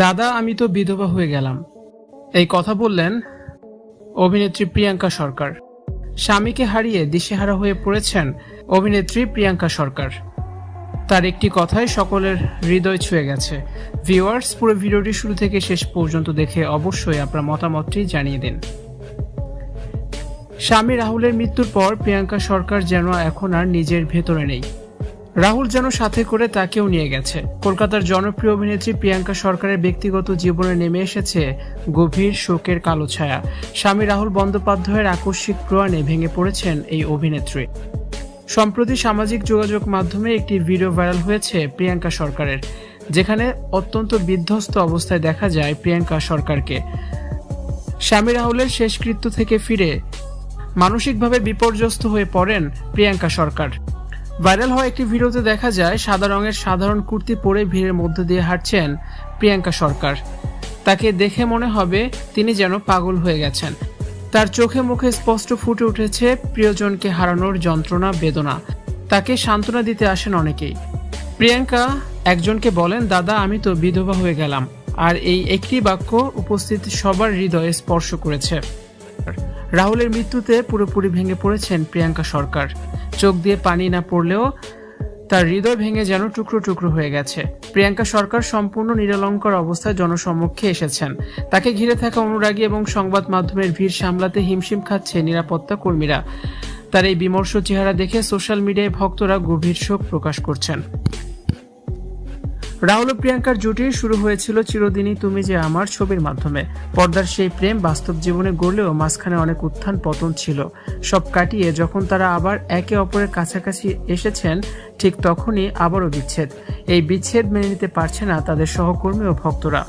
দাদা আমি তো বিধবা হয়ে গেলাম, এই কথা বললেন অভিনেত্রী প্রিয়াঙ্কা সরকার। স্বামীকে হারিয়ে দিশেহারা হয়ে পড়েছেন অভিনেত্রী প্রিয়াঙ্কা সরকার। তার একটি কথাই সকলের হৃদয় ছুঁয়ে গেছে। ভিউয়ার্স, পুরো ভিডিওটি শুরু থেকে শেষ পর্যন্ত দেখে অবশ্যই আপনার মতামতটি জানিয়ে দিন। স্বামী রাহুলের মৃত্যুর পর প্রিয়াঙ্কা সরকার যেন এখন আর নিজের ভেতরে নেই। রাহুল যেন সাথে করে তাকেও নিয়ে গেছে। কলকাতার জনপ্রিয় অভিনেত্রী প্রিয়াঙ্কা সরকারের ব্যক্তিগত জীবনে নেমে এসেছে গভীর শোকের কালো ছায়া। স্বামী রাহুল বন্দ্যোপাধ্যায়ের আকস্মিক প্রয়াণে ভেঙে পড়েছেন এই অভিনেত্রী। সম্প্রতি সামাজিক যোগাযোগ মাধ্যমে একটি ভিডিও ভাইরাল হয়েছে প্রিয়াঙ্কা সরকারের, যেখানে অত্যন্ত বিধ্বস্ত অবস্থায় দেখা যায় প্রিয়াঙ্কা সরকারকে। স্বামী রাহুলের শেষকৃত্য থেকে ফিরে মানসিকভাবে বিপর্যস্ত হয়ে পড়েন প্রিয়াঙ্কা সরকার। ভাইরাল হওয়া একটি ভিডিওতে দেখা যায় সাদা রঙের সাধারণ কুর্তি পরে ভিড়ের মধ্য দিয়ে হাঁটছেন প্রিয়াঙ্কা সরকার। তাকে দেখে মনে হবে তিনি যেন পাগল হয়ে গেছেন। তার চোখে মুখে স্পষ্ট ফুটে উঠেছে প্রিয়জনকে হারানোর যন্ত্রণা, বেদনা। তাকে সান্ত্বনা দিতে আসেন অনেকেই। প্রিয়াঙ্কা একজনকে বলেন, দাদা আমি তো বিধবা হয়ে গেলাম। আর এই একটি বাক্য উপস্থিত সবার হৃদয়ে স্পর্শ করেছে। রাহুলের মৃত্যুতে পুরোপুরি ভেঙে পড়েছেন প্রিয়াঙ্কা সরকার। চোখ দিয়ে পানি না পড়লেও তার হৃদয় ভেঙে যেন টুকরো টুকরো হয়ে গেছে। প্রিয়াঙ্কা সরকার সম্পূর্ণ নিরলঙ্কার অবস্থায় জনসম্মুখে এসেছেন। তাকে ঘিরে থাকা অনুরাগী এবং সংবাদ মাধ্যমের ভিড় সামলাতে হিমশিম খাচ্ছে নিরাপত্তা কর্মীরা। তার এই বিমর্ষ চেহারা দেখে সোশ্যাল মিডিয়ায় ভক্তরা গভীর শোক প্রকাশ করছেন। রাহুল ও প্রিয়াঙ্কার জুটি শুরু হয়েছিল চিরদিনই তুমি যে আমার ছবির মাধ্যমে। পর্দার সেই প্রেম বাস্তব জীবনে গড়লেও মাঝখানে অনেক উত্থান পতন ছিল। সব কাটিয়ে যখন তারা আবার একে অপরের কাছাকাছি এসেছেন, ঠিক তখনই আবারও বিচ্ছেদ। এই বিচ্ছেদ মেনে নিতে পারছে না তাদের সহকর্মী ও ভক্তরা।